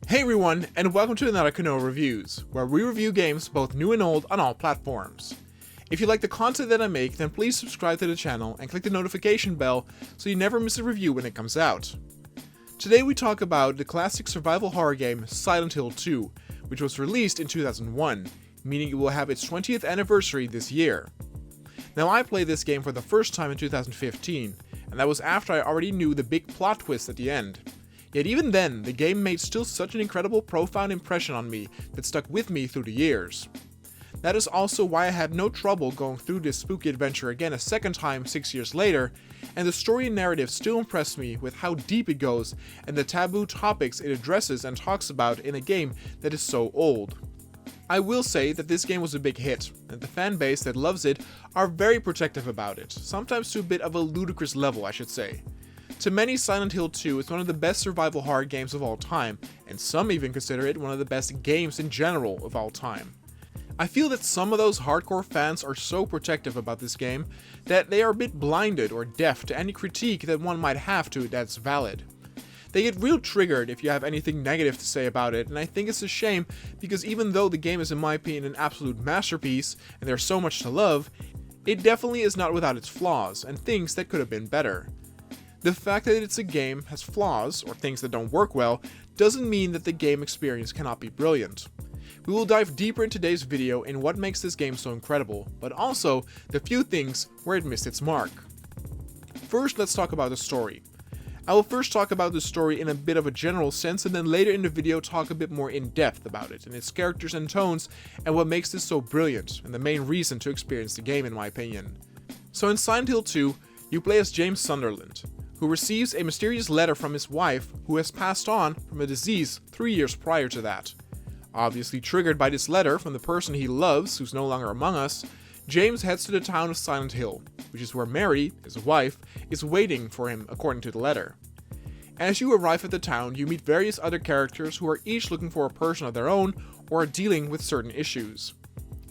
Hey everyone, and welcome to another Kanoa Reviews, where we review games both new and old on all platforms. If you like the content that I make, then please subscribe to the channel and click the notification bell so you never miss a review when it comes out. Today we talk about the classic survival horror game Silent Hill 2, which was released in 2001, meaning it will have its 20th anniversary this year. Now I played this game for the first time in 2015, and that was after I already knew the big plot twist at the end. Yet even then, the game made still such an incredible, profound impression on me that stuck with me through the years. That is also why I had no trouble going through this spooky adventure again a second time 6 years later, and the story and narrative still impress me with how deep it goes and the taboo topics it addresses and talks about in a game that is so old. I will say that this game was a big hit, and the fanbase that loves it are very protective about it, sometimes to a bit of a ludicrous level I should say. To many, Silent Hill 2 is one of the best survival horror games of all time, and some even consider it one of the best games in general of all time. I feel that some of those hardcore fans are so protective about this game that they are a bit blinded or deaf to any critique that one might have to it that's valid. They get real triggered if you have anything negative to say about it, and I think it's a shame because even though the game is in my opinion an absolute masterpiece and there's so much to love, it definitely is not without its flaws and things that could have been better. The fact that it's a game has flaws, or things that don't work well, doesn't mean that the game experience cannot be brilliant. We will dive deeper in today's video in what makes this game so incredible, but also the few things where it missed its mark. First, let's talk about the story. I will first talk about the story in a bit of a general sense, and then later in the video talk a bit more in depth about it, and its characters and tones, and what makes this so brilliant, and the main reason to experience the game in my opinion. So in Silent Hill 2, you play as James Sunderland, who receives a mysterious letter from his wife who has passed on from a disease 3 years prior to that. Obviously triggered by this letter from the person he loves, who's no longer among us, James heads to the town of Silent Hill, which is where Mary, his wife, is waiting for him according to the letter. As you arrive at the town, you meet various other characters who are each looking for a person of their own or are dealing with certain issues.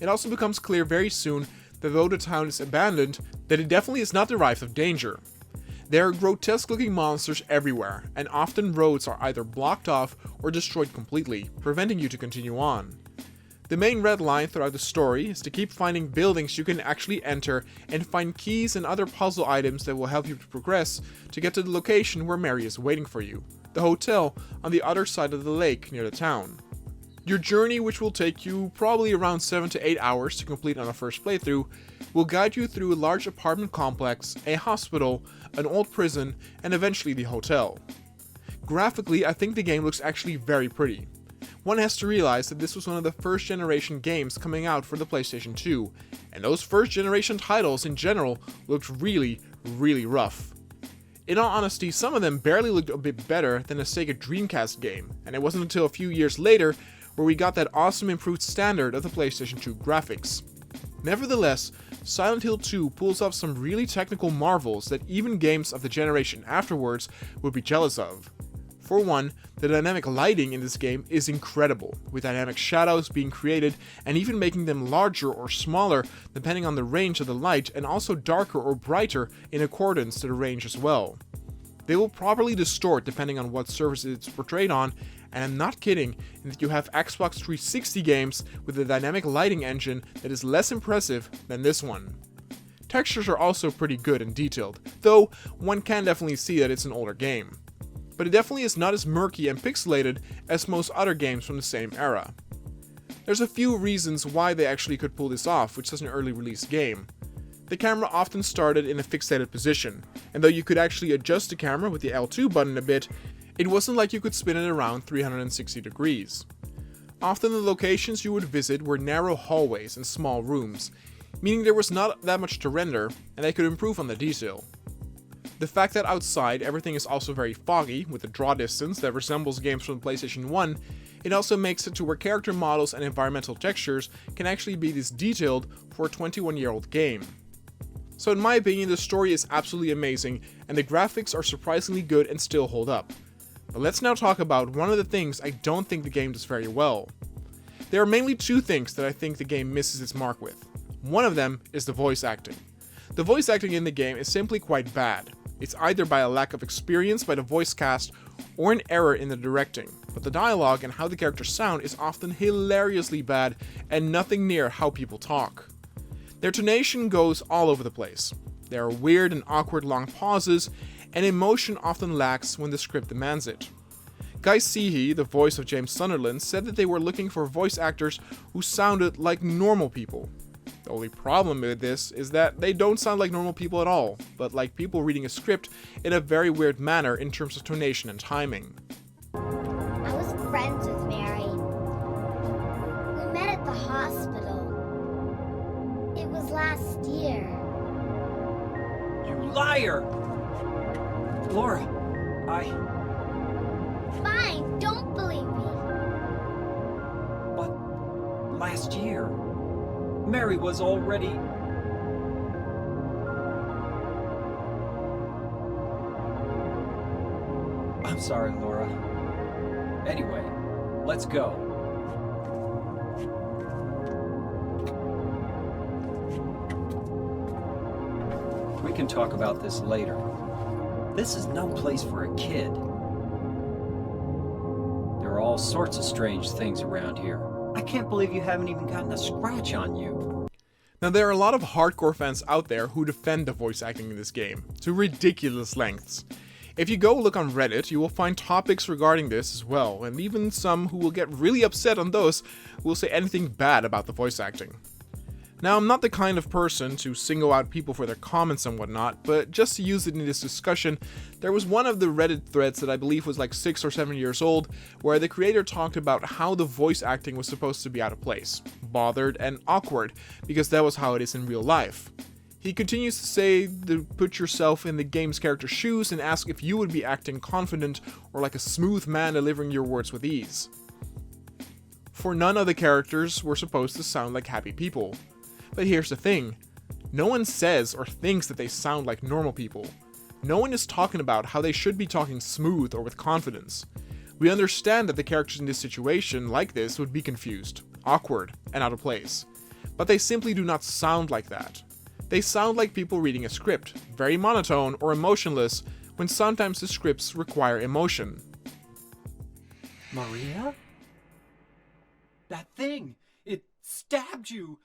It also becomes clear very soon that though the town is abandoned, that it definitely is not bereft of danger. There are grotesque looking monsters everywhere, and often roads are either blocked off or destroyed completely, preventing you to continue on. The main red line throughout the story is to keep finding buildings you can actually enter and find keys and other puzzle items that will help you to progress to get to the location where Mary is waiting for you, the hotel on the other side of the lake near the town. Your journey, which will take you probably around 7 to 8 hours to complete on a first playthrough, will guide you through a large apartment complex, a hospital, an old prison, and eventually the hotel. Graphically, I think the game looks actually very pretty. One has to realize that this was one of the first generation games coming out for the PlayStation 2, and those first generation titles in general looked really rough. In all honesty, some of them barely looked a bit better than a Sega Dreamcast game, and it wasn't until a few years later where we got that awesome improved standard of the PlayStation 2 graphics. Nevertheless, Silent Hill 2 pulls off some really technical marvels that even games of the generation afterwards would be jealous of. For one, the dynamic lighting in this game is incredible, with dynamic shadows being created and even making them larger or smaller depending on the range of the light, and also darker or brighter in accordance to the range as well. They will properly distort depending on what surface it's portrayed on, and I'm not kidding in that you have Xbox 360 games with a dynamic lighting engine that is less impressive than this one. Textures are also pretty good and detailed, though one can definitely see that it's an older game. But it definitely is not as murky and pixelated as most other games from the same era. There's a few reasons why they actually could pull this off with such an early release game. The camera often started in a fixated position, and though you could actually adjust the camera with the L2 button a bit, it wasn't like you could spin it around 360 degrees. Often the locations you would visit were narrow hallways and small rooms, meaning there was not that much to render, and they could improve on the detail. The fact that outside everything is also very foggy, with a draw distance that resembles games from the PlayStation 1, it also makes it to where character models and environmental textures can actually be this detailed for a 21-year-old game. So in my opinion, the story is absolutely amazing, and the graphics are surprisingly good and still hold up. But let's now talk about one of the things I don't think the game does very well. There are mainly two things that I think the game misses its mark with. One of them is the voice acting. The voice acting in the game is simply quite bad. It's either by a lack of experience by the voice cast or an error in the directing, but the dialogue and how the characters sound is often hilariously bad and nothing near how people talk. Their tonation goes all over the place. There are weird and awkward long pauses, and emotion often lacks when the script demands it. Guy Seehey, the voice of James Sunderland, said that they were looking for voice actors who sounded like normal people. The only problem with this is that they don't sound like normal people at all, but like people reading a script in a very weird manner in terms of tonation and timing. I was friends with Mary. We met at the hospital. It was last year. You liar! Laura, Fine, don't believe me. But last year, Mary was already... I'm sorry, Laura. Anyway, let's go. We can talk about this later. This is no place for a kid. There are all sorts of strange things around here. I can't believe you haven't even gotten a scratch on you. Now, there are a lot of hardcore fans out there who defend the voice acting in this game, to ridiculous lengths. If you go look on Reddit, you will find topics regarding this as well, and even some who will get really upset on those who will say anything bad about the voice acting. Now, I'm not the kind of person to single out people for their comments and whatnot, but just to use it in this discussion, there was one of the Reddit threads that I believe was like 6 or 7 years old, where the creator talked about how the voice acting was supposed to be out of place, bothered, and awkward, because that was how it is in real life. He continues to say to put yourself in the game's character's shoes and ask if you would be acting confident or like a smooth man delivering your words with ease. For none of the characters were supposed to sound like happy people. But here's the thing, no one says or thinks that they sound like normal people. No one is talking about how they should be talking smooth or with confidence. We understand that the characters in this situation like this would be confused, awkward, and out of place. But they simply do not sound like that. They sound like people reading a script, very monotone or emotionless, when sometimes the scripts require emotion. Maria? That thing! It stabbed you!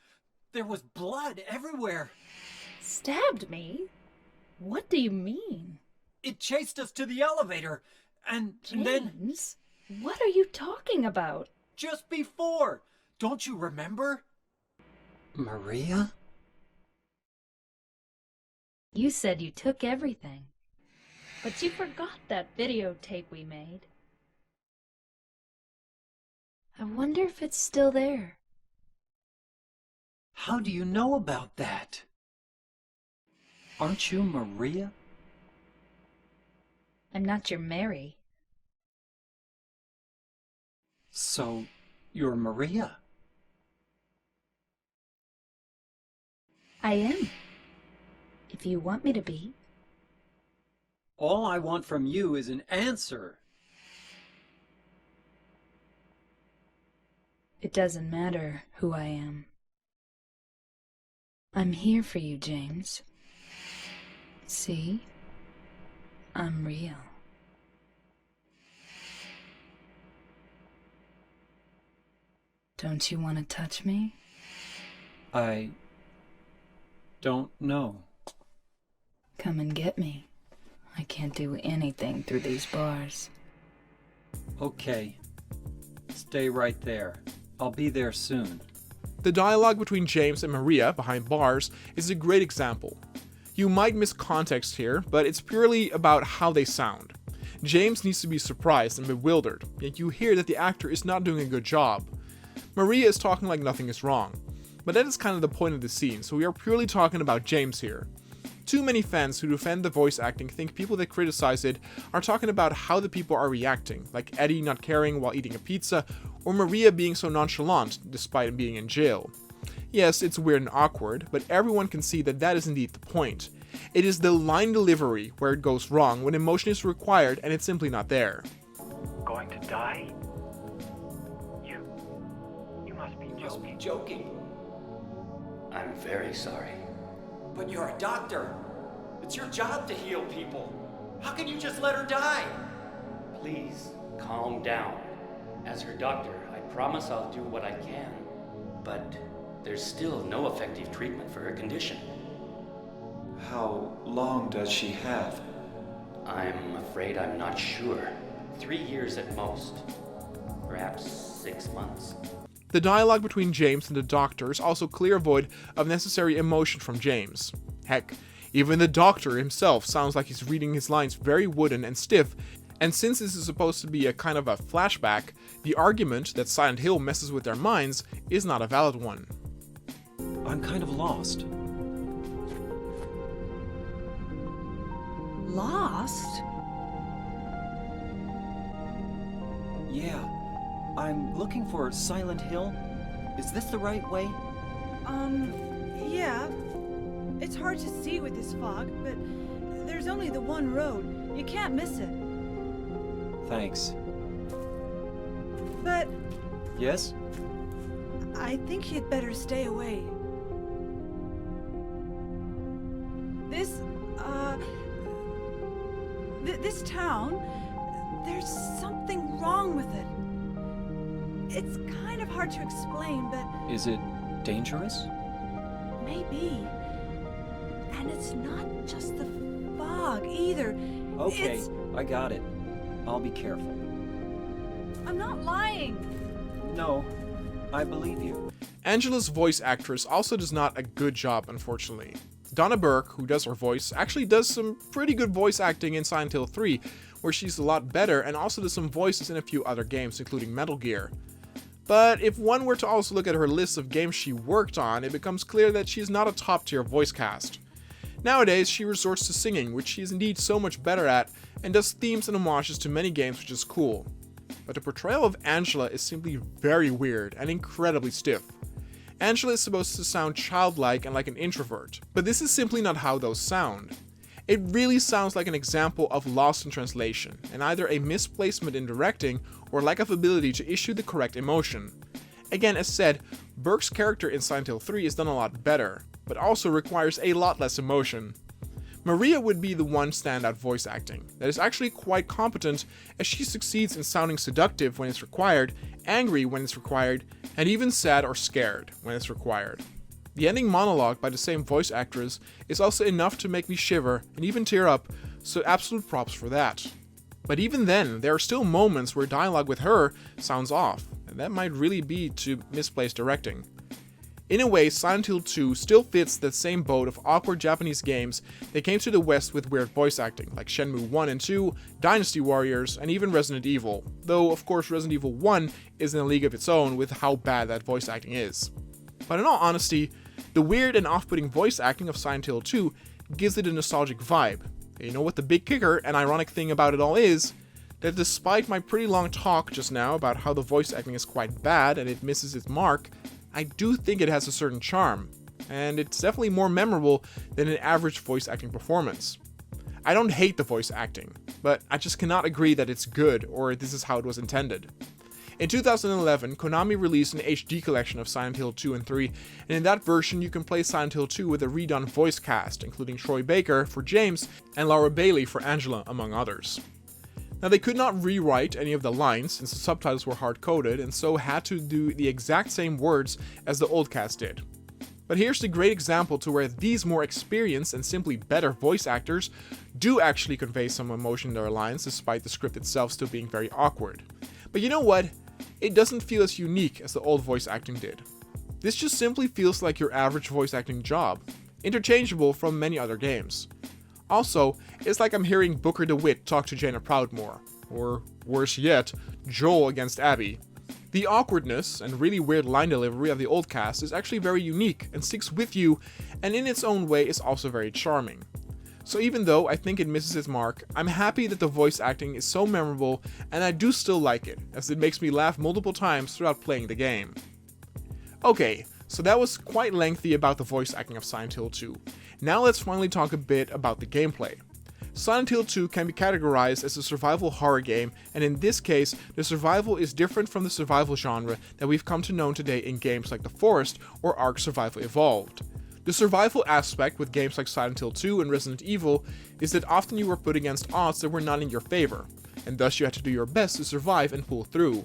There was blood everywhere! Stabbed me? What do you mean? It chased us to the elevator, and then... James, what are you talking about? Just before! Don't you remember? Maria? You said you took everything, but you forgot that videotape we made. I wonder if it's still there. How do you know about that? Aren't you Maria? I'm not your Mary. So, you're Maria? I am. If you want me to be. All I want from you is an answer. It doesn't matter who I am. I'm here for you, James. See? I'm real. Don't you want to touch me? I don't know. Come and get me. I can't do anything through these bars. Okay. Stay right there. I'll be there soon. The dialogue between James and Maria behind bars is a great example. You might miss context here, but it's purely about how they sound. James needs to be surprised and bewildered, yet you hear that the actor is not doing a good job. Maria is talking like nothing is wrong, but that is kind of the point of the scene, so we are purely talking about James here. Too many fans who defend the voice acting think people that criticize it are talking about how the people are reacting, like Eddie not caring while eating a pizza, or Maria being so nonchalant despite being in jail. Yes, it's weird and awkward, but everyone can see that that is indeed the point. It is the line delivery where it goes wrong when emotion is required and it's simply not there. Going to die? You must be joking. I'm very sorry. But you're a doctor. It's your job to heal people. How can you just let her die? Please, calm down. As her doctor, I promise I'll do what I can. But there's still no effective treatment for her condition. How long does she have? I'm afraid I'm not sure. 3 years at most. Perhaps 6 months. The dialogue between James and the Doctor is also clear void of necessary emotion from James. Heck, even the Doctor himself sounds like he's reading his lines very wooden and stiff, and since this is supposed to be a kind of a flashback, the argument that Silent Hill messes with their minds is not a valid one. I'm kind of lost. Lost? Yeah, I'm looking for Silent Hill. Is this the right way? Yeah. It's hard to see with this fog, but there's only the one road. You can't miss it. Thanks. But Yes? I think you'd better stay away. This town, there's something wrong with it. It's kind of hard to explain, but Is it dangerous? maybe. And it's not just the fog either. Okay, It's... I got it. I'll be careful. I'm not lying. No, I believe you. Angela's voice actress also does not a good job, unfortunately. Donna Burke, who does her voice, actually does some pretty good voice acting in Silent Hill 3, where she's a lot better and also does some voices in a few other games, including Metal Gear. But if one were to also look at her list of games she worked on, it becomes clear that she is not a top-tier voice cast. Nowadays, she resorts to singing, which she is indeed so much better at, and does themes and homages to many games, which is cool. But the portrayal of Angela is simply very weird and incredibly stiff. Angela is supposed to sound childlike and like an introvert, but this is simply not how those sound. It really sounds like an example of lost in translation, and either a misplacement in directing or lack of ability to issue the correct emotion. Again, as said, Burke's character in Silent Hill 3 is done a lot better, but also requires a lot less emotion. Maria would be the one standout voice acting that is actually quite competent, as she succeeds in sounding seductive when it's required, angry when it's required, and even sad or scared when it's required. The ending monologue by the same voice actress is also enough to make me shiver and even tear up, so absolute props for that. But even then, there are still moments where dialogue with her sounds off, and that might really be to misplaced directing. In a way, Silent Hill 2 still fits that same boat of awkward Japanese games that came to the West with weird voice acting, like Shenmue 1 and 2, Dynasty Warriors, and even Resident Evil, though of course Resident Evil 1 is in a league of its own with how bad that voice acting is. But in all honesty, the weird and off-putting voice acting of Silent Hill 2 gives it a nostalgic vibe. And you know what the big kicker and ironic thing about it all is? That despite my pretty long talk just now about how the voice acting is quite bad and it misses its mark, I do think it has a certain charm, and it's definitely more memorable than an average voice acting performance. I don't hate the voice acting, but I just cannot agree that it's good or this is how it was intended. In 2011, Konami released an HD collection of Silent Hill 2 and 3, and in that version you can play Silent Hill 2 with a redone voice cast, including Troy Baker for James and Laura Bailey for Angela, among others. Now, they could not rewrite any of the lines since the subtitles were hard-coded and so had to do the exact same words as the old cast did. But here's the great example to where these more experienced and simply better voice actors do actually convey some emotion in their lines despite the script itself still being very awkward. But you know what? It doesn't feel as unique as the old voice acting did. This just simply feels like your average voice acting job, interchangeable from many other games. Also, it's like I'm hearing Booker DeWitt talk to Jaina Proudmoore, or worse yet, Joel against Abby. The awkwardness and really weird line delivery of the old cast is actually very unique and sticks with you, and in its own way is also very charming. So even though I think it misses its mark, I'm happy that the voice acting is so memorable, and I do still like it, as it makes me laugh multiple times throughout playing the game. Okay, so that was quite lengthy about the voice acting of Silent Hill 2. Now let's finally talk a bit about the gameplay. Silent Hill 2 can be categorized as a survival horror game, and in this case, the survival is different from the survival genre that we've come to know today in games like The Forest or Ark Survival Evolved. The survival aspect with games like Silent Hill 2 and Resident Evil is that often you were put against odds that were not in your favor, and thus you had to do your best to survive and pull through.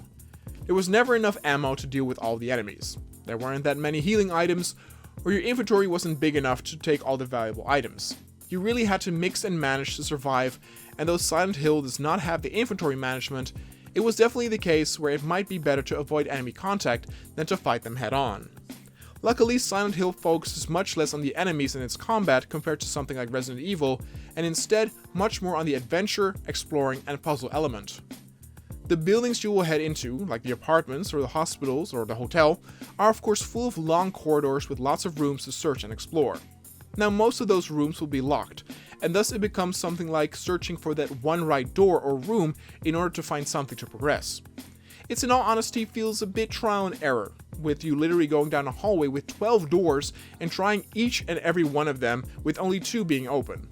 There was never enough ammo to deal with all the enemies. There weren't that many healing items, or your inventory wasn't big enough to take all the valuable items. You really had to mix and manage to survive, and though Silent Hill does not have the inventory management, it was definitely the case where it might be better to avoid enemy contact than to fight them head on. Luckily, Silent Hill focuses much less on the enemies and its combat compared to something like Resident Evil, and instead much more on the adventure, exploring, and puzzle element. The buildings you will head into, like the apartments or the hospitals or the hotel, are of course full of long corridors with lots of rooms to search and explore. Now most of those rooms will be locked, and thus it becomes something like searching for that one right door or room in order to find something to progress. It in all honesty feels a bit trial and error, with you literally going down a hallway with 12 doors and trying each and every one of them with only 2 being open.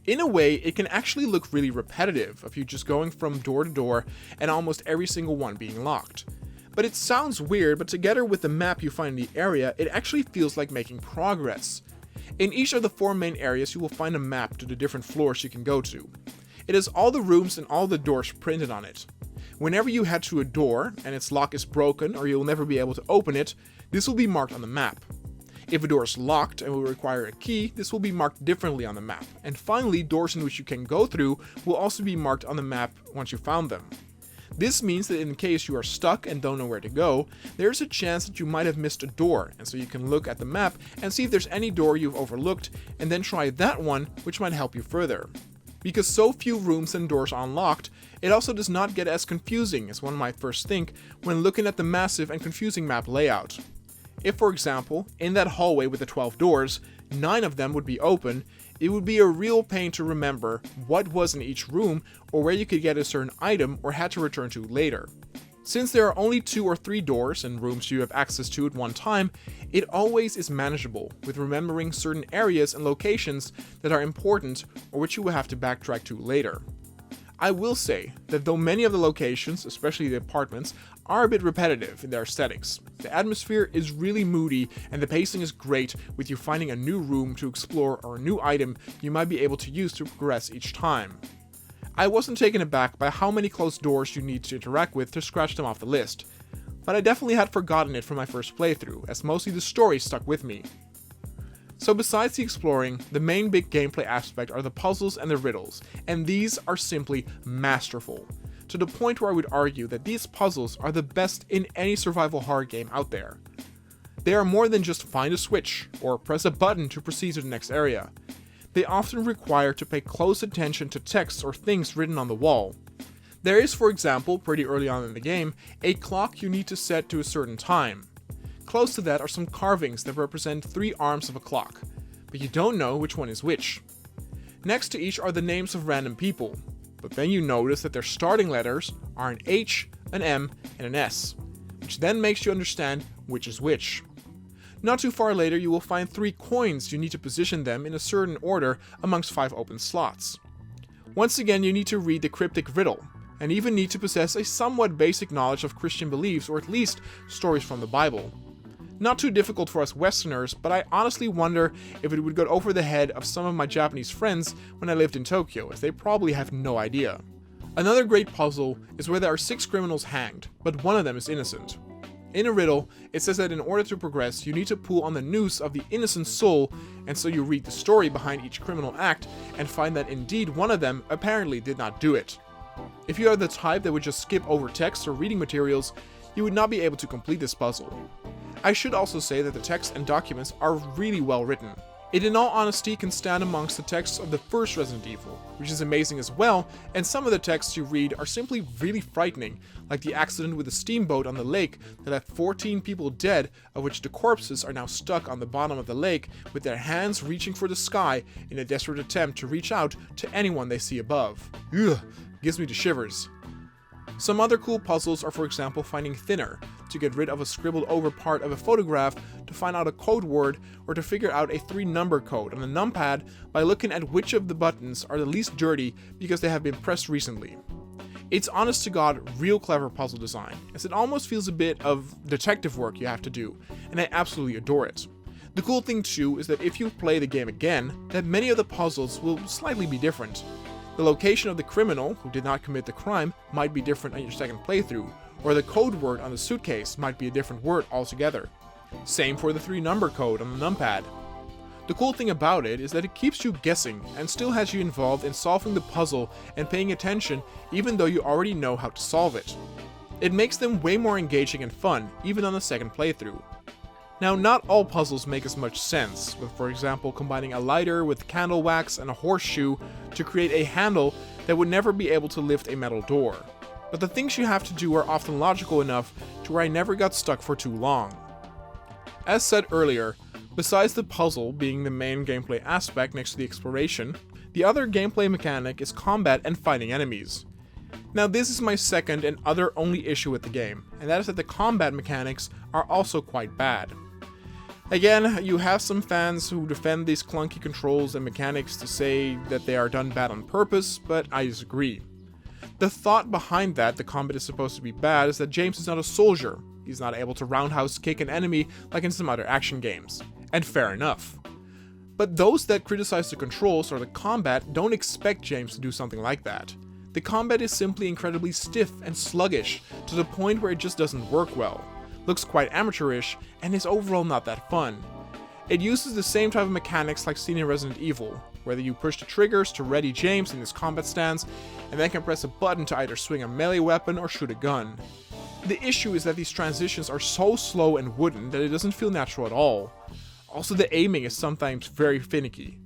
In a way, it can actually look really repetitive of you just going from door to door and almost every single one being locked. But it sounds weird, but together with the map you find in the area, it actually feels like making progress. In each of the 4 main areas, you will find a map to the different floors you can go to. It has all the rooms and all the doors printed on it. Whenever you head to a door and its lock is broken or you'll never be able to open it, this will be marked on the map. If a door is locked and will require a key, this will be marked differently on the map. And finally, doors in which you can go through will also be marked on the map once you found them. This means that in case you are stuck and don't know where to go, there's a chance that you might have missed a door, and so you can look at the map and see if there's any door you've overlooked, and then try that one, which might help you further. Because so few rooms and doors are unlocked, it also does not get as confusing as one might first think when looking at the massive and confusing map layout. If, for example, in that hallway with the 12 doors, 9 of them would be open, it would be a real pain to remember what was in each room or where you could get a certain item or had to return to later. Since there are only 2 or 3 doors and rooms you have access to at one time, it always is manageable with remembering certain areas and locations that are important or which you will have to backtrack to later. I will say that though many of the locations, especially the apartments, are a bit repetitive in their aesthetics, the atmosphere is really moody and the pacing is great, with you finding a new room to explore or a new item you might be able to use to progress each time. I wasn't taken aback by how many closed doors you need to interact with to scratch them off the list, but I definitely had forgotten it from my first playthrough, as mostly the story stuck with me. So besides the exploring, the main big gameplay aspect are the puzzles and the riddles, and these are simply masterful, to the point where I would argue that these puzzles are the best in any survival horror game out there. They are more than just find a switch, or press a button to proceed to the next area. They often require to pay close attention to text or things written on the wall. There is, for example, pretty early on in the game, a clock you need to set to a certain time. Close to that are some carvings that represent 3 arms of a clock, but you don't know which one is which. Next to each are the names of random people, but then you notice that their starting letters are an H, an M, and an S, which then makes you understand which is which. Not too far later, you will find 3 coins you need to position them in a certain order amongst 5 open slots. Once again, you need to read the cryptic riddle, and even need to possess a somewhat basic knowledge of Christian beliefs or at least stories from the Bible. Not too difficult for us Westerners, but I honestly wonder if it would go over the head of some of my Japanese friends when I lived in Tokyo, as they probably have no idea. Another great puzzle is where there are 6 criminals hanged, but one of them is innocent. In a riddle, it says that in order to progress, you need to pull on the noose of the innocent soul, and so you read the story behind each criminal act and find that indeed one of them apparently did not do it. If you are the type that would just skip over text or reading materials, you would not be able to complete this puzzle. I should also say that the text and documents are really well written. It in all honesty can stand amongst the texts of the first Resident Evil, which is amazing as well, and some of the texts you read are simply really frightening, like the accident with the steamboat on the lake that left 14 people dead, of which the corpses are now stuck on the bottom of the lake with their hands reaching for the sky in a desperate attempt to reach out to anyone they see above. Ugh, gives me the shivers. Some other cool puzzles are, for example, finding thinner, to get rid of a scribbled over part of a photograph, to find out a code word, or to figure out a 3-number code on a numpad by looking at which of the buttons are the least dirty because they have been pressed recently. It's honest to god real clever puzzle design, as it almost feels a bit of detective work you have to do, and I absolutely adore it. The cool thing too is that if you play the game again, that many of the puzzles will slightly be different. The location of the criminal who did not commit the crime might be different on your second playthrough, or the code word on the suitcase might be a different word altogether. Same for the 3-number code on the numpad. The cool thing about it is that it keeps you guessing and still has you involved in solving the puzzle and paying attention even though you already know how to solve it. It makes them way more engaging and fun even on the second playthrough. Now, not all puzzles make as much sense, with for example combining a lighter with candle wax and a horseshoe to create a handle that would never be able to lift a metal door. But the things you have to do are often logical enough to where I never got stuck for too long. As said earlier, besides the puzzle being the main gameplay aspect next to the exploration, the other gameplay mechanic is combat and fighting enemies. Now this is my second and other only issue with the game, and that is that the combat mechanics are also quite bad. Again, you have some fans who defend these clunky controls and mechanics to say that they are done bad on purpose, but I disagree. The thought behind that the combat is supposed to be bad is that James is not a soldier. He's not able to roundhouse kick an enemy like in some other action games. And fair enough. But those that criticize the controls or the combat don't expect James to do something like that. The combat is simply incredibly stiff and sluggish, to the point where it just doesn't work well, looks quite amateurish, and is overall not that fun. It uses the same type of mechanics like seen in Resident Evil, whether you push the triggers to ready James in his combat stance, and then can press a button to either swing a melee weapon or shoot a gun. The issue is that these transitions are so slow and wooden that it doesn't feel natural at all. Also, the aiming is sometimes very finicky.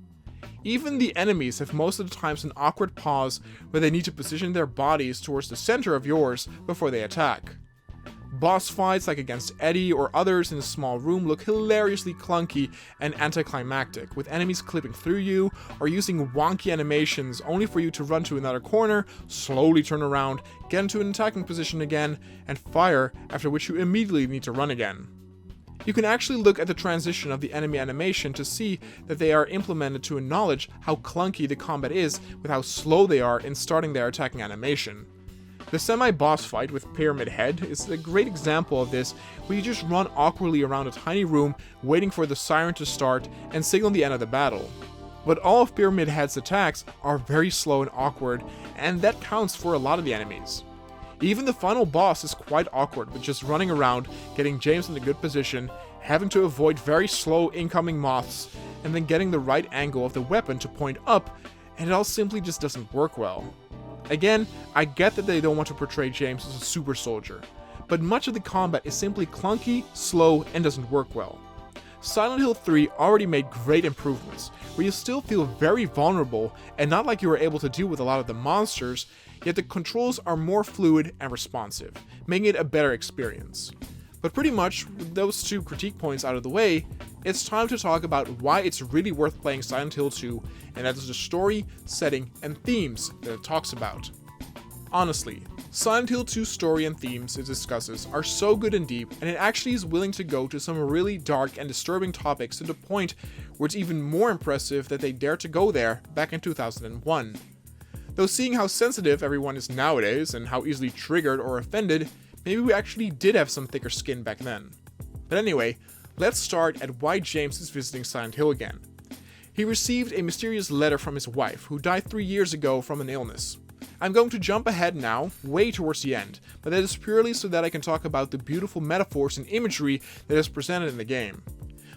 Even the enemies have most of the times an awkward pause where they need to position their bodies towards the center of yours before they attack. Boss fights like against Eddie or others in a small room look hilariously clunky and anticlimactic, with enemies clipping through you or using wonky animations only for you to run to another corner, slowly turn around, get into an attacking position again, and fire, after which you immediately need to run again. You can actually look at the transition of the enemy animation to see that they are implemented to acknowledge how clunky the combat is with how slow they are in starting their attacking animation. The semi-boss fight with Pyramid Head is a great example of this, where you just run awkwardly around a tiny room waiting for the siren to start and signal the end of the battle. But all of Pyramid Head's attacks are very slow and awkward, and that counts for a lot of the enemies. Even the final boss is quite awkward, with just running around, getting James in a good position, having to avoid very slow incoming moths, and then getting the right angle of the weapon to point up, and it all simply just doesn't work well. Again, I get that they don't want to portray James as a super soldier, but much of the combat is simply clunky, slow, and doesn't work well. Silent Hill 3 already made great improvements, where you still feel very vulnerable and not like you were able to deal with a lot of the monsters, yet the controls are more fluid and responsive, making it a better experience. But pretty much, with those two critique points out of the way, it's time to talk about why it's really worth playing Silent Hill 2, and that is the story, setting, and themes that it talks about. Honestly, Silent Hill 2's story and themes it discusses are so good and deep, and it actually is willing to go to some really dark and disturbing topics to the point where it's even more impressive that they dared to go there back in 2001. Though seeing how sensitive everyone is nowadays, and how easily triggered or offended, maybe we actually did have some thicker skin back then. But anyway, let's start at why James is visiting Silent Hill again. He received a mysterious letter from his wife, who died 3 years ago from an illness. I'm going to jump ahead now, way towards the end, but that is purely so that I can talk about the beautiful metaphors and imagery that is presented in the game.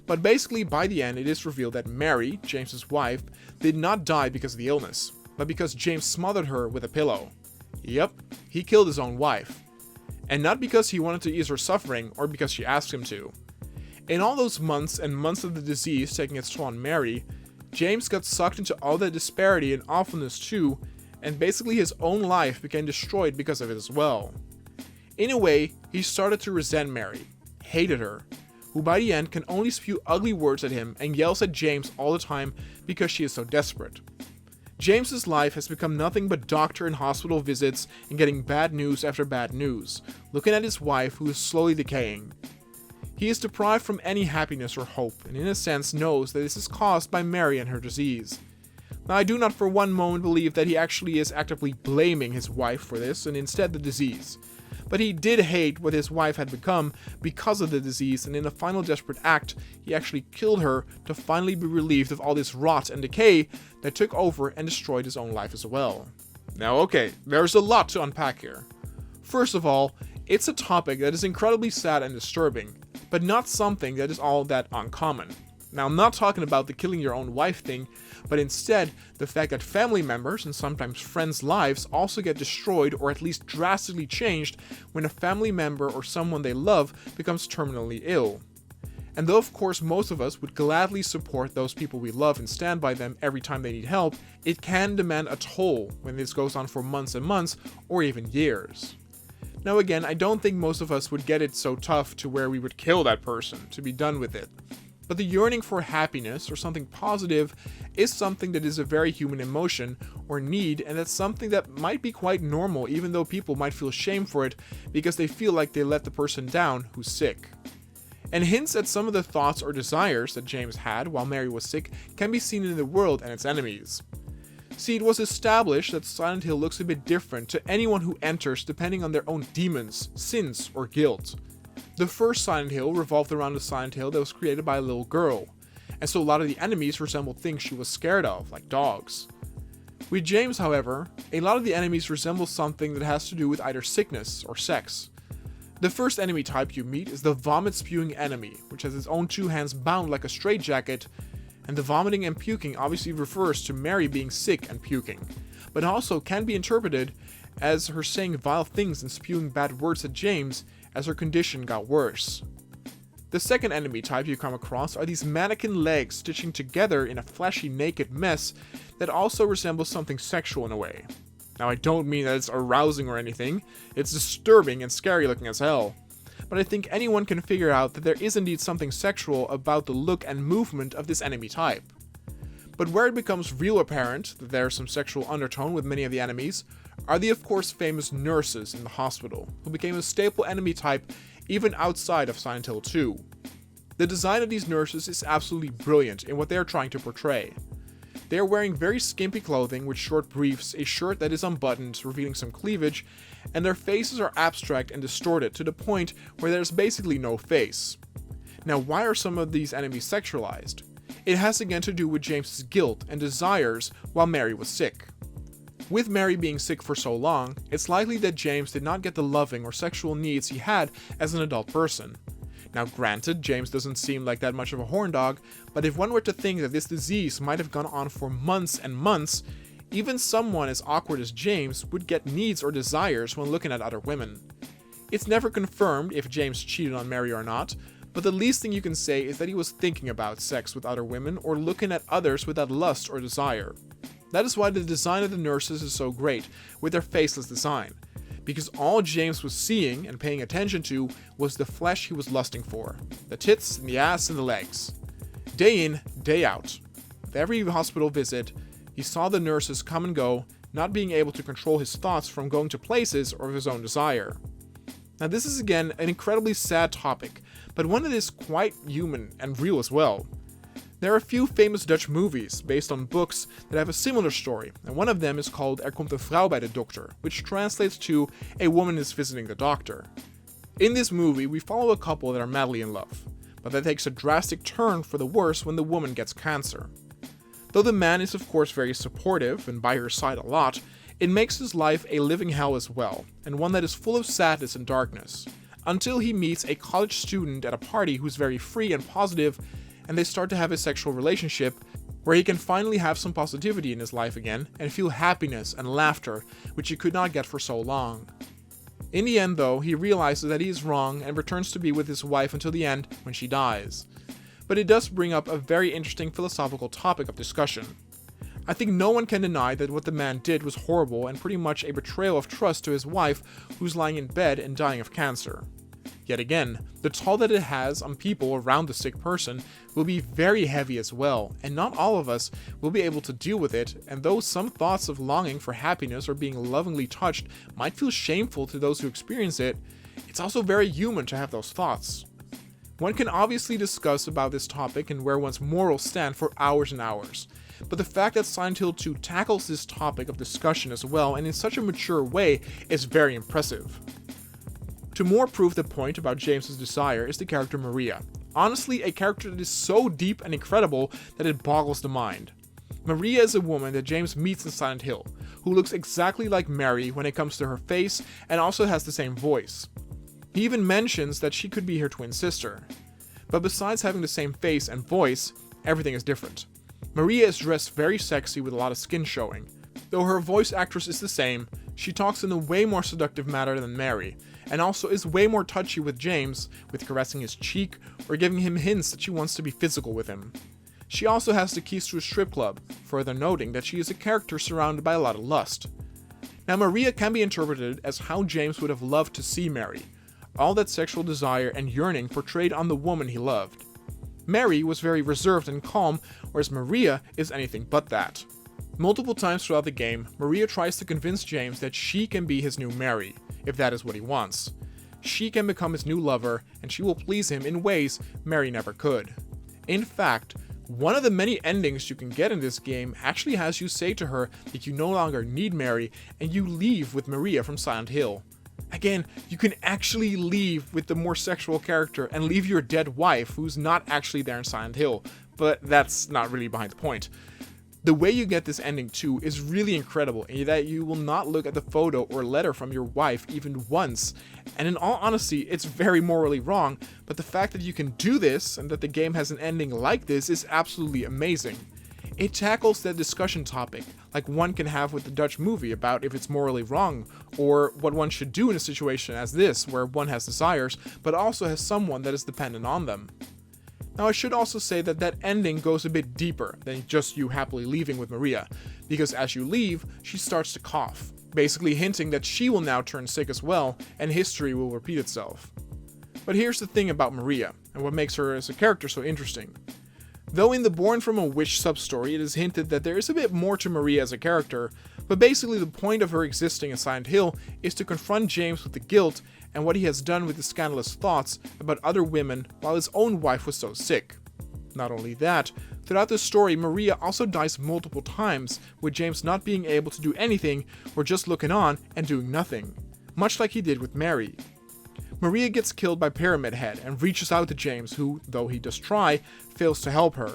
But basically, by the end, it is revealed that Mary, James's wife, did not die because of the illness, but because James smothered her with a pillow. Yep, he killed his own wife. And not because he wanted to ease her suffering, or because she asked him to. In all those months and months of the disease taking its toll on Mary, James got sucked into all that disparity and awfulness too, and basically his own life became destroyed because of it as well. In a way, he started to resent Mary, hated her, who by the end can only spew ugly words at him and yells at James all the time because she is so desperate. James's life has become nothing but doctor and hospital visits and getting bad news after bad news, looking at his wife who is slowly decaying. He is deprived from any happiness or hope, and in a sense knows that this is caused by Mary and her disease. Now, I do not for one moment believe that he actually is actively blaming his wife for this, and instead the disease. but he did hate what his wife had become because of the disease, and in a final desperate act, he actually killed her to finally be relieved of all this rot and decay that took over and destroyed his own life as well. Now okay, there's a lot to unpack here. First of all, it's a topic that is incredibly sad and disturbing, but not something that is all that uncommon. Now, I'm not talking about the killing your own wife thing, but instead the fact that family members and sometimes friends' lives also get destroyed or at least drastically changed when a family member or someone they love becomes terminally ill. And though of course most of us would gladly support those people we love and stand by them every time they need help, it can demand a toll when this goes on for months and months or even years. Now again, I don't think most of us would get it so tough to where we would kill that person to be done with it. But the yearning for happiness or something positive is something that is a very human emotion or need, and it's something that might be quite normal even though people might feel shame for it because they feel like they let the person down who's sick. And hints at some of the thoughts or desires that James had while Mary was sick can be seen in the world and its enemies. See, it was established that Silent Hill looks a bit different to anyone who enters depending on their own demons, sins, or guilt. The first Silent Hill revolved around a Silent Hill that was created by a little girl, and so a lot of the enemies resembled things she was scared of, like dogs. With James, however, a lot of the enemies resemble something that has to do with either sickness or sex. The first enemy type you meet is the vomit-spewing enemy, which has its own two hands bound like a straitjacket, and the vomiting and puking obviously refers to Mary being sick and puking, but also can be interpreted as her saying vile things and spewing bad words at James as her condition got worse. The second enemy type you come across are these mannequin legs stitching together in a fleshy naked mess that also resembles something sexual in a way. Now I don't mean that it's arousing or anything, it's disturbing and scary looking as hell, but I think anyone can figure out that there is indeed something sexual about the look and movement of this enemy type. But where it becomes real apparent that there is some sexual undertone with many of the enemies are the of course famous nurses in the hospital, who became a staple enemy type even outside of Silent Hill 2. The design of these nurses is absolutely brilliant in what they are trying to portray. They are wearing very skimpy clothing with short briefs, a shirt that is unbuttoned, revealing some cleavage, and their faces are abstract and distorted to the point where there's basically no face. Now, why are some of these enemies sexualized? It has again to do with James's guilt and desires while Mary was sick. With Mary being sick for so long, it's likely that James did not get the loving or sexual needs he had as an adult person. Now granted, James doesn't seem like that much of a horn dog, but if one were to think that this disease might have gone on for months and months, even someone as awkward as James would get needs or desires when looking at other women. It's never confirmed if James cheated on Mary or not, but the least thing you can say is that he was thinking about sex with other women or looking at others with that lust or desire. That is why the design of the nurses is so great, with their faceless design, because all James was seeing and paying attention to was the flesh he was lusting for, the tits and the ass and the legs. Day in, day out. With every hospital visit, he saw the nurses come and go, not being able to control his thoughts from going to places or of his own desire. Now this is again an incredibly sad topic, but one that is quite human and real as well. There are a few famous Dutch movies based on books that have a similar story, and one of them is called Er komt een vrouw bij de dokter, which translates to A woman is visiting the doctor. In this movie, we follow a couple that are madly in love, but that takes a drastic turn for the worse when the woman gets cancer. Though the man is of course very supportive and by her side a lot, it makes his life a living hell as well, and one that is full of sadness and darkness, until he meets a college student at a party who's very free and positive, and they start to have a sexual relationship where he can finally have some positivity in his life again and feel happiness and laughter, which he could not get for so long. In the end though, he realizes that he is wrong and returns to be with his wife until the end when she dies. But it does bring up a very interesting philosophical topic of discussion. I think no one can deny that what the man did was horrible and pretty much a betrayal of trust to his wife who's lying in bed and dying of cancer. Yet again, the toll that it has on people around the sick person will be very heavy as well, and not all of us will be able to deal with it, and though some thoughts of longing for happiness or being lovingly touched might feel shameful to those who experience it, it's also very human to have those thoughts. One can obviously discuss about this topic and where one's morals stand for hours and hours, but the fact that Silent Hill 2 tackles this topic of discussion as well and in such a mature way is very impressive. To more prove the point about James's desire is the character Maria. Honestly, a character that is so deep and incredible that it boggles the mind. Maria is a woman that James meets in Silent Hill, who looks exactly like Mary when it comes to her face and also has the same voice. He even mentions that she could be her twin sister. But besides having the same face and voice, everything is different. Maria is dressed very sexy with a lot of skin showing. Though her voice actress is the same, she talks in a way more seductive manner than Mary, and also is way more touchy with James, with caressing his cheek or giving him hints that she wants to be physical with him. She also has the keys to a strip club, further noting that she is a character surrounded by a lot of lust. Now Maria can be interpreted as how James would have loved to see Mary, all that sexual desire and yearning portrayed on the woman he loved. Mary was very reserved and calm, whereas Maria is anything but that. Multiple times throughout the game, Maria tries to convince James that she can be his new Mary, if that is what he wants. She can become his new lover, and she will please him in ways Mary never could. In fact, one of the many endings you can get in this game actually has you say to her that you no longer need Mary, and you leave with Maria from Silent Hill. Again, you can actually leave with the more sexual character and leave your dead wife, who's not actually there in Silent Hill, but that's not really behind the point. The way you get this ending too is really incredible, in that you will not look at the photo or letter from your wife even once, and in all honesty, it's very morally wrong, but the fact that you can do this and that the game has an ending like this is absolutely amazing. It tackles that discussion topic, like one can have with the Dutch movie about if it's morally wrong, or what one should do in a situation as this, where one has desires, but also has someone that is dependent on them. Now I should also say that that ending goes a bit deeper than just you happily leaving with Maria, because as you leave, she starts to cough, basically hinting that she will now turn sick as well, and history will repeat itself. But here's the thing about Maria, and what makes her as a character so interesting. Though in the Born from a Witch substory it is hinted that there is a bit more to Maria as a character, but basically the point of her existing in Silent Hill is to confront James with the guilt and what he has done with his scandalous thoughts about other women while his own wife was so sick. Not only that, throughout the story Maria also dies multiple times, with James not being able to do anything or just looking on and doing nothing, much like he did with Mary. Maria gets killed by Pyramid Head and reaches out to James, who, though he does try, fails to help her.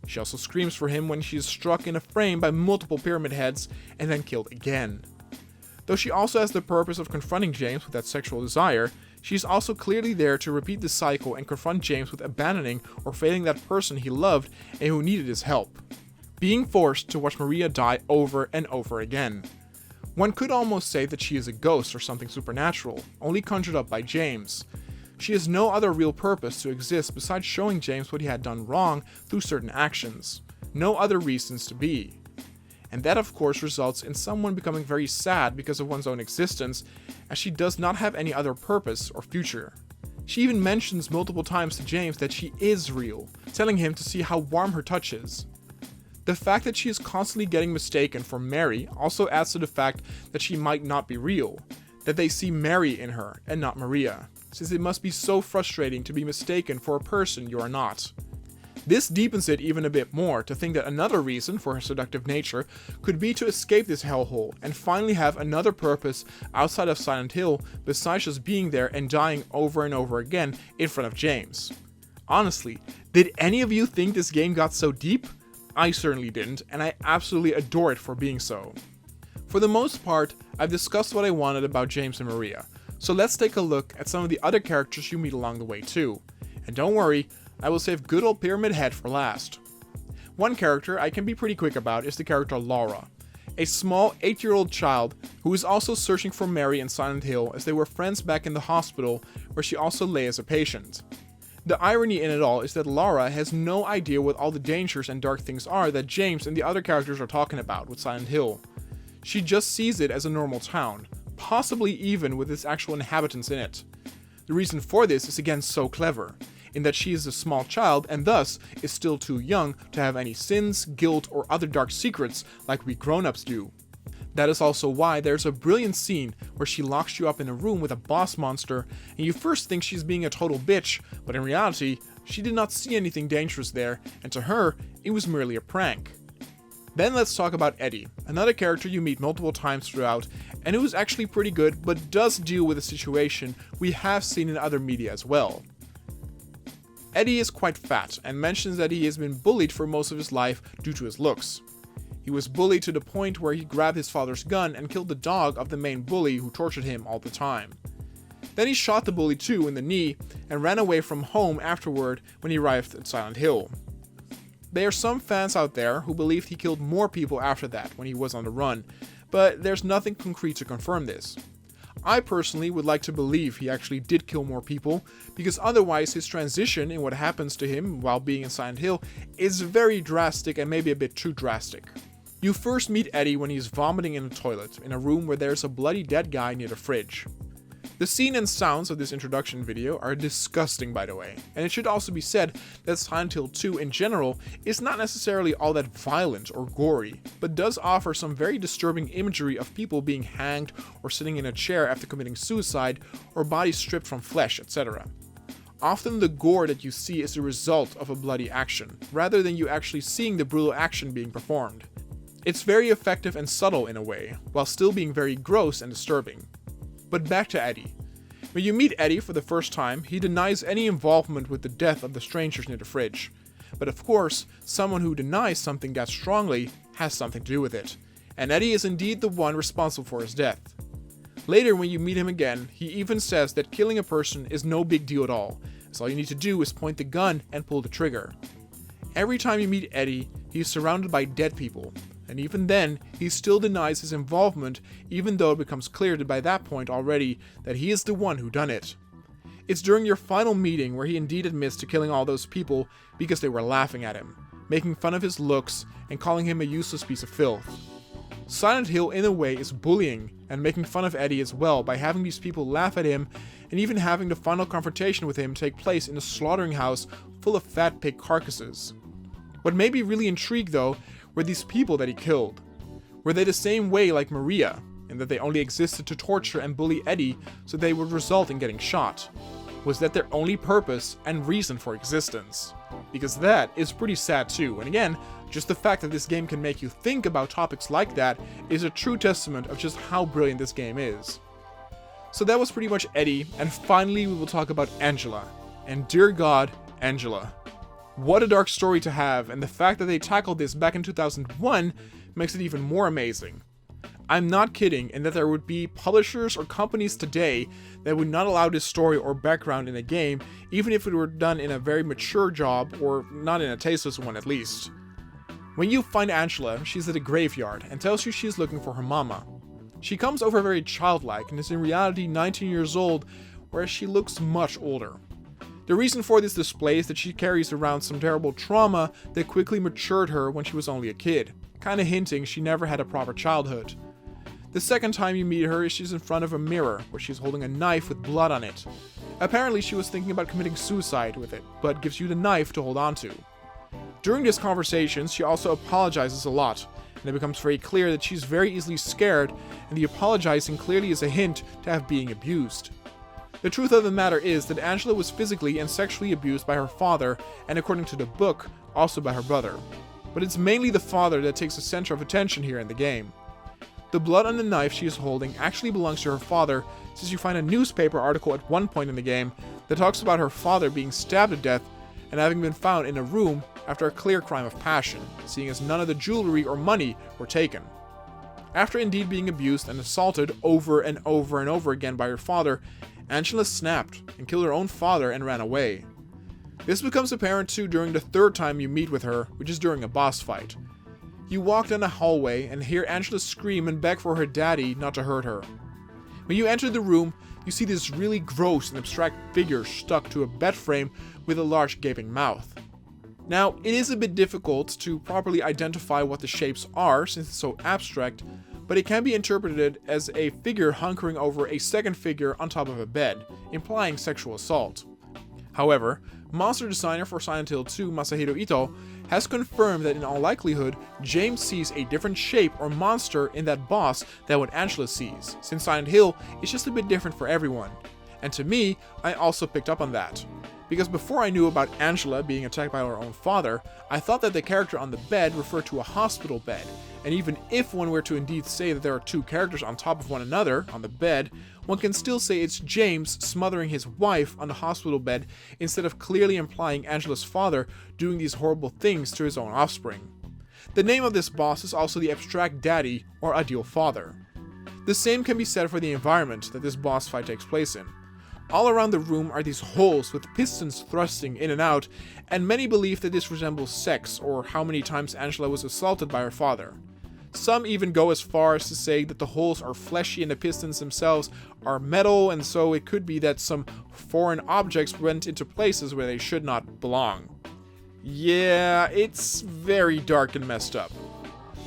She also screams for him when she is struck in a frame by multiple Pyramid Heads and then killed again. Though she also has the purpose of confronting James with that sexual desire, she is also clearly there to repeat the cycle and confront James with abandoning or failing that person he loved and who needed his help, being forced to watch Maria die over and over again. One could almost say that she is a ghost or something supernatural, only conjured up by James. She has no other real purpose to exist besides showing James what he had done wrong through certain actions. No other reasons to be. And that of course results in someone becoming very sad because of one's own existence, as she does not have any other purpose or future. She even mentions multiple times to James that she is real, telling him to see how warm her touch is. The fact that she is constantly getting mistaken for Mary also adds to the fact that she might not be real, that they see Mary in her and not Maria, since it must be so frustrating to be mistaken for a person you are not. This deepens it even a bit more to think that another reason for her seductive nature could be to escape this hellhole and finally have another purpose outside of Silent Hill besides just being there and dying over and over again in front of James. Honestly, did any of you think this game got so deep? I certainly didn't, and I absolutely adore it for being so. For the most part, I've discussed what I wanted about James and Maria, so let's take a look at some of the other characters you meet along the way too. And don't worry, I will save good old Pyramid Head for last. One character I can be pretty quick about is the character Laura, a small 8-year-old child who is also searching for Mary in Silent Hill as they were friends back in the hospital where she also lay as a patient. The irony in it all is that Laura has no idea what all the dangers and dark things are that James and the other characters are talking about with Silent Hill. She just sees it as a normal town, possibly even with its actual inhabitants in it. The reason for this is again so clever, in that she is a small child and thus is still too young to have any sins, guilt, or other dark secrets like we grown-ups do. That is also why there's a brilliant scene where she locks you up in a room with a boss monster and you first think she's being a total bitch, but in reality, she did not see anything dangerous there, and to her, it was merely a prank. Then let's talk about Eddie, another character you meet multiple times throughout, and who is actually pretty good, but does deal with a situation we have seen in other media as well. Eddie is quite fat, and mentions that he has been bullied for most of his life due to his looks. He was bullied to the point where he grabbed his father's gun and killed the dog of the main bully who tortured him all the time. Then he shot the bully too in the knee and ran away from home afterward when he arrived at Silent Hill. There are some fans out there who believe he killed more people after that when he was on the run, but there's nothing concrete to confirm this. I personally would like to believe he actually did kill more people, because otherwise his transition in what happens to him while being in Silent Hill is very drastic and maybe a bit too drastic. You first meet Eddie when he's vomiting in a toilet in a room where there's a bloody dead guy near the fridge. The scene and sounds of this introduction video are disgusting, by the way, and it should also be said that Silent Hill 2 in general is not necessarily all that violent or gory, but does offer some very disturbing imagery of people being hanged or sitting in a chair after committing suicide, or bodies stripped from flesh, etc. Often the gore that you see is the result of a bloody action, rather than you actually seeing the brutal action being performed. It's very effective and subtle in a way, while still being very gross and disturbing. But back to Eddie. When you meet Eddie for the first time, he denies any involvement with the death of the strangers near the fridge. But of course, someone who denies something that strongly has something to do with it, and Eddie is indeed the one responsible for his death. Later, when you meet him again, he even says that killing a person is no big deal at all, as all you need to do is point the gun and pull the trigger. Every time you meet Eddie, he is surrounded by dead people, and even then, he still denies his involvement, even though it becomes clear that by that point already that he is the one who done it. It's during your final meeting where he indeed admits to killing all those people because they were laughing at him, making fun of his looks, and calling him a useless piece of filth. Silent Hill in a way is bullying and making fun of Eddie as well by having these people laugh at him and even having the final confrontation with him take place in a slaughtering house full of fat pig carcasses. What made me really intrigued though were these people that he killed. Were they the same way like Maria, in that they only existed to torture and bully Eddie so they would result in getting shot? Was that their only purpose and reason for existence? Because that is pretty sad too, and again, just the fact that this game can make you think about topics like that is a true testament of just how brilliant this game is. So that was pretty much Eddie, and finally we will talk about Angela. And dear God, Angela. What a dark story to have, and the fact that they tackled this back in 2001 makes it even more amazing. I'm not kidding in that there would be publishers or companies today that would not allow this story or background in a game, even if it were done in a very mature job or not in a tasteless one at least. When you find Angela, she's at a graveyard and tells you she's looking for her mama. She comes over very childlike and is in reality 19 years old, whereas she looks much older. The reason for this display is that she carries around some terrible trauma that quickly matured her when she was only a kid, kinda hinting she never had a proper childhood. The second time you meet her is she's in front of a mirror, where she's holding a knife with blood on it. Apparently she was thinking about committing suicide with it, but gives you the knife to hold on to. During this conversation, she also apologizes a lot, and it becomes very clear that she's very easily scared, and the apologizing clearly is a hint to have being abused. The truth of the matter is that Angela was physically and sexually abused by her father, and according to the book, also by her brother. But it's mainly the father that takes the center of attention here in the game. The blood on the knife she is holding actually belongs to her father, since you find a newspaper article at one point in the game that talks about her father being stabbed to death and having been found in a room after a clear crime of passion, seeing as none of the jewelry or money were taken. After indeed being abused and assaulted over and over and over again by her father, Angela snapped and killed her own father and ran away. This becomes apparent too during the third time you meet with her, which is during a boss fight. You walk down a hallway and hear Angela scream and beg for her daddy not to hurt her. When you enter the room, you see this really gross and abstract figure stuck to a bed frame with a large gaping mouth. Now, it is a bit difficult to properly identify what the shapes are since it's so abstract, but it can be interpreted as a figure hunkering over a second figure on top of a bed, implying sexual assault. However, monster designer for Silent Hill 2 Masahiro Ito has confirmed that in all likelihood, James sees a different shape or monster in that boss than what Angela sees, since Silent Hill is just a bit different for everyone. And to me, I also picked up on that. because before I knew about Angela being attacked by her own father, I thought that the character on the bed referred to a hospital bed, and even if one were to indeed say that there are two characters on top of one another on the bed, one can still say it's James smothering his wife on the hospital bed instead of clearly implying Angela's father doing these horrible things to his own offspring. The name of this boss is also the abstract daddy or ideal father. The same can be said for the environment that this boss fight takes place in. All around the room are these holes with pistons thrusting in and out, and many believe that this resembles sex or how many times Angela was assaulted by her father. Some even go as far as to say that the holes are fleshy and the pistons themselves are metal, and so it could be that some foreign objects went into places where they should not belong. Yeah, it's very dark and messed up.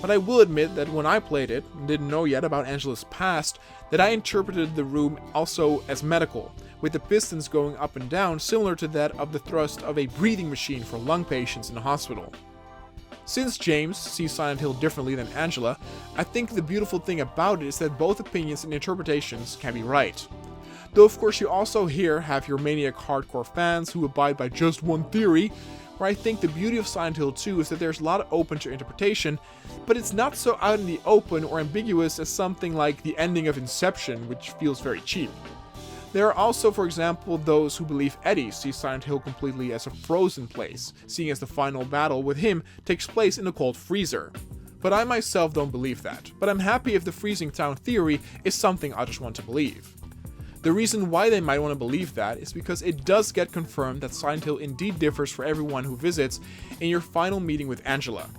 But I will admit that when I played it, and didn't know yet about Angela's past, that I interpreted the room also as medical, with the pistons going up and down similar to that of the thrust of a breathing machine for lung patients in a hospital. Since James sees Silent Hill differently than Angela, I think the beautiful thing about it is that both opinions and interpretations can be right. Though of course you also here have your maniac hardcore fans who abide by just one theory, where I think the beauty of Silent Hill 2 is that there's a lot open to interpretation, but it's not so out in the open or ambiguous as something like the ending of Inception, which feels very cheap. There are also, for example, those who believe Eddie sees Silent Hill completely as a frozen place, seeing as the final battle with him takes place in a cold freezer. But I myself don't believe that, but I'm happy if the freezing town theory is something I just want to believe. The reason why they might want to believe that is because it does get confirmed that Silent Hill indeed differs for everyone who visits in your final meeting with Angela.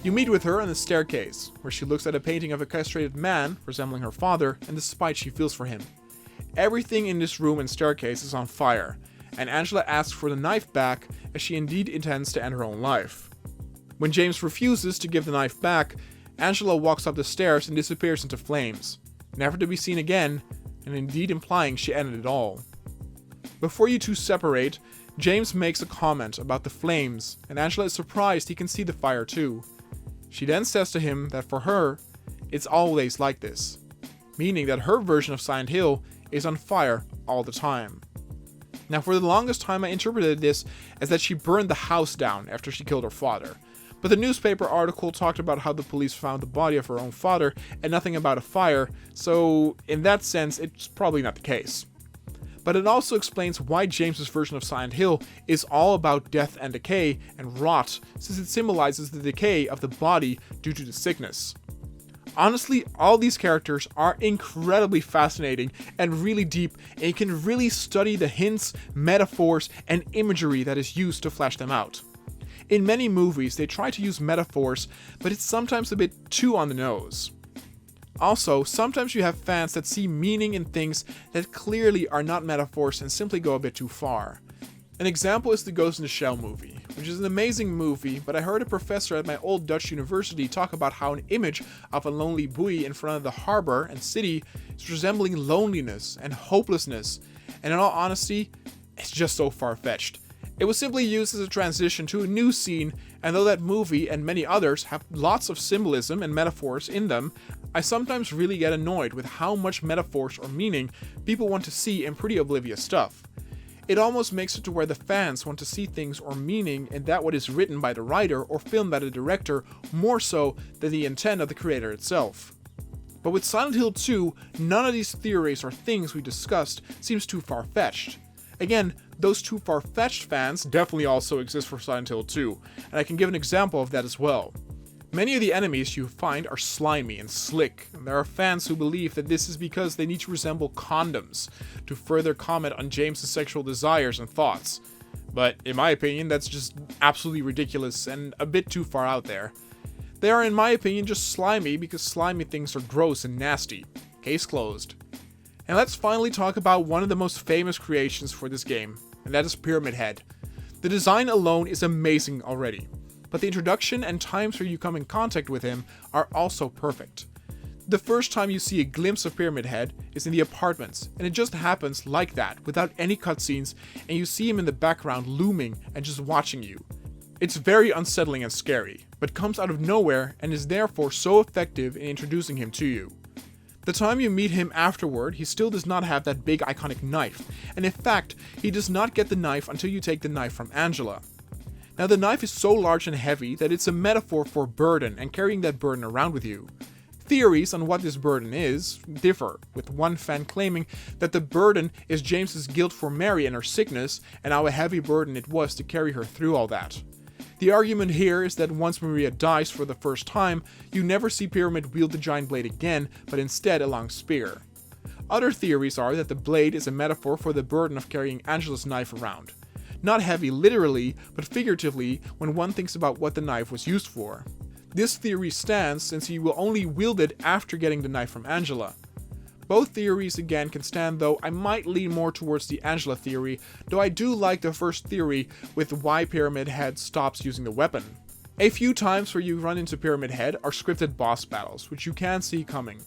You meet with her on the staircase, where she looks at a painting of a castrated man resembling her father and the spite she feels for him. Everything in this room and staircase is on fire, and Angela asks for the knife back as she indeed intends to end her own life. When James refuses to give the knife back, Angela walks up the stairs and disappears into flames, never to be seen again, and indeed implying she ended it all. Before you two separate, James makes a comment about the flames, and Angela is surprised he can see the fire too. She then says to him that for her, it's always like this, meaning that her version of Silent Hill is on fire all the time. Now for the longest time I interpreted this as that she burned the house down after she killed her father, but the newspaper article talked about how the police found the body of her own father and nothing about a fire, so in that sense it's probably not the case. But it also explains why James's version of Silent Hill is all about death and decay and rot, since it symbolizes the decay of the body due to the sickness. Honestly, all these characters are incredibly fascinating and really deep, and you can really study the hints, metaphors, and imagery that is used to flesh them out. In many movies, they try to use metaphors, but it's sometimes a bit too on the nose. Also, sometimes you have fans that see meaning in things that clearly are not metaphors and simply go a bit too far. An example is the Ghost in the Shell movie, which is an amazing movie, but I heard a professor at my old Dutch university talk about how an image of a lonely buoy in front of the harbor and city is resembling loneliness and hopelessness, and in all honesty, it's just so far-fetched. It was simply used as a transition to a new scene, and though that movie and many others have lots of symbolism and metaphors in them, I sometimes really get annoyed with how much metaphors or meaning people want to see in pretty oblivious stuff. It almost makes it to where the fans want to see things or meaning in that what is written by the writer or filmed by the director more so than the intent of the creator itself. But with Silent Hill 2, none of these theories or things we discussed seems too far-fetched. Again, those too far-fetched fans definitely also exist for Silent Hill 2, and I can give an example of that as well. Many of the enemies you find are slimy and slick, and there are fans who believe that this is because they need to resemble condoms to further comment on James's sexual desires and thoughts. But in my opinion, that's just absolutely ridiculous and a bit too far out there. They are, in my opinion, just slimy because slimy things are gross and nasty. Case closed. And let's finally talk about one of the most famous creations for this game, and that is Pyramid Head. The design alone is amazing already, but the introduction and times where you come in contact with him are also perfect. The first time you see a glimpse of Pyramid Head is in the apartments, and it just happens like that, without any cutscenes, and you see him in the background looming and just watching you. It's very unsettling and scary, but comes out of nowhere and is therefore so effective in introducing him to you. The time you meet him afterward, he still does not have that big iconic knife, and in fact, he does not get the knife until you take the knife from Angela. Now the knife is so large and heavy that it's a metaphor for burden and carrying that burden around with you. Theories on what this burden is differ, with one fan claiming that the burden is James's guilt for Mary and her sickness, and how a heavy burden it was to carry her through all that. The argument here is that once Maria dies for the first time, you never see Pyramid wield the giant blade again, but instead a long spear. Other theories are that the blade is a metaphor for the burden of carrying Angela's knife around. Not heavy literally, but figuratively when one thinks about what the knife was used for. This theory stands since he will only wield it after getting the knife from Angela. Both theories again can stand, though I might lean more towards the Angela theory, though I do like the first theory with why Pyramid Head stops using the weapon. A few times where you run into Pyramid Head are scripted boss battles, which you can see coming.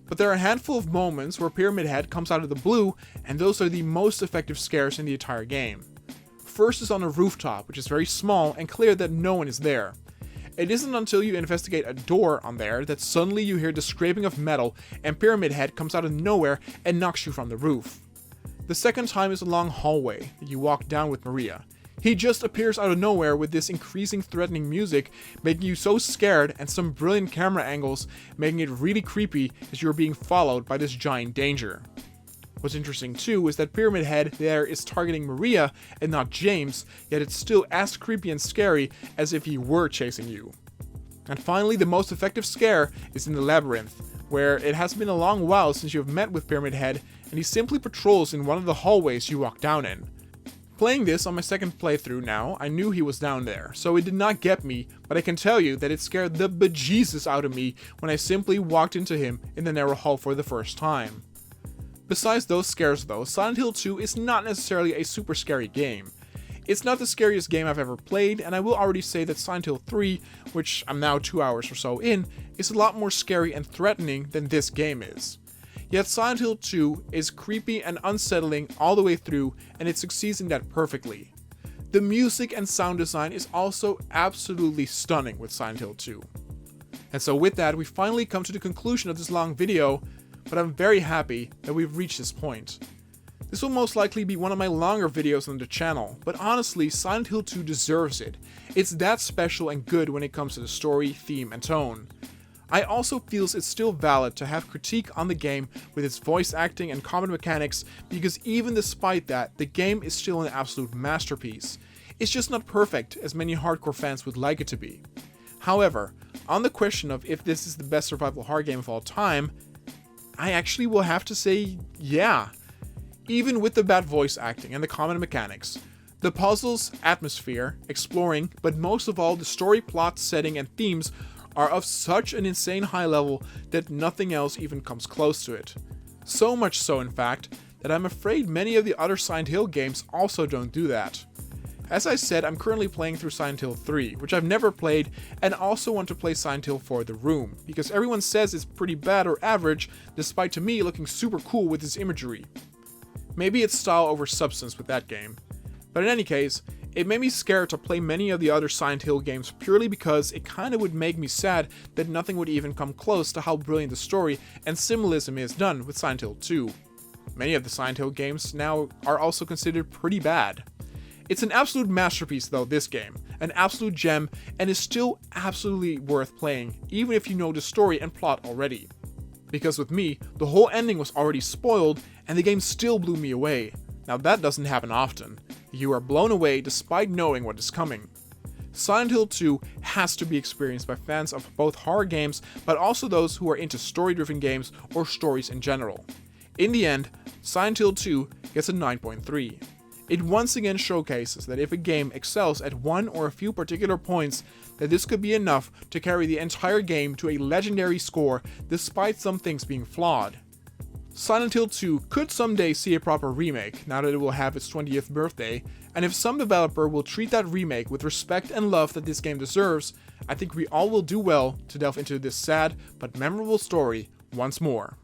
But there are a handful of moments where Pyramid Head comes out of the blue, and those are the most effective scares in the entire game. First is on a rooftop, which is very small and clear that no one is there. It isn't until you investigate a door on there that suddenly you hear the scraping of metal and Pyramid Head comes out of nowhere and knocks you from the roof. The second time is a long hallway that you walk down with Maria. He just appears out of nowhere with this increasing threatening music, making you so scared, and some brilliant camera angles making it really creepy as you're being followed by this giant danger. What's interesting too is that Pyramid Head there is targeting Maria and not James, yet it's still as creepy and scary as if he were chasing you. And finally, the most effective scare is in the labyrinth, where it has been a long while since you have met with Pyramid Head, and he simply patrols in one of the hallways you walk down in. Playing this on my second playthrough now, I knew he was down there, so it did not get me, but I can tell you that it scared the bejesus out of me when I simply walked into him in the narrow hall for the first time. Besides those scares though, Silent Hill 2 is not necessarily a super scary game. It's not the scariest game I've ever played, and I will already say that Silent Hill 3, which I'm now 2 hours or so in, is a lot more scary and threatening than this game is. Yet Silent Hill 2 is creepy and unsettling all the way through, and it succeeds in that perfectly. The music and sound design is also absolutely stunning with Silent Hill 2. And so with that, we finally come to the conclusion of this long video, but I'm very happy that we've reached this point. This will most likely be one of my longer videos on the channel, but honestly, Silent Hill 2 deserves it. It's that special and good when it comes to the story, theme, and tone. I also feel it's still valid to have critique on the game with its voice acting and combat mechanics, because even despite that, the game is still an absolute masterpiece. It's just not perfect, as many hardcore fans would like it to be. However, on the question of if this is the best survival horror game of all time, I actually will have to say yeah. Even with the bad voice acting and the common mechanics, the puzzles, atmosphere, exploring, but most of all the story, plot, setting, and themes are of such an insane high level that nothing else even comes close to it. So much so, in fact, that I'm afraid many of the other Silent Hill games also don't do that. As I said, I'm currently playing through Silent Hill 3, which I've never played, and also want to play Silent Hill 4 The Room, because everyone says it's pretty bad or average, despite to me looking super cool with its imagery. Maybe it's style over substance with that game. But in any case, it made me scared to play many of the other Silent Hill games purely because it kinda would make me sad that nothing would even come close to how brilliant the story and symbolism is done with Silent Hill 2. Many of the Silent Hill games now are also considered pretty bad. It's an absolute masterpiece though, this game, an absolute gem, and is still absolutely worth playing, even if you know the story and plot already. Because with me, the whole ending was already spoiled, and the game still blew me away. Now that doesn't happen often. You are blown away despite knowing what is coming. Silent Hill 2 has to be experienced by fans of both horror games, but also those who are into story-driven games or stories in general. In the end, Silent Hill 2 gets a 9.3. It once again showcases that if a game excels at one or a few particular points, that this could be enough to carry the entire game to a legendary score despite some things being flawed. Silent Hill 2 could someday see a proper remake, now that it will have its 20th birthday, and if some developer will treat that remake with respect and love that this game deserves, I think we all will do well to delve into this sad but memorable story once more.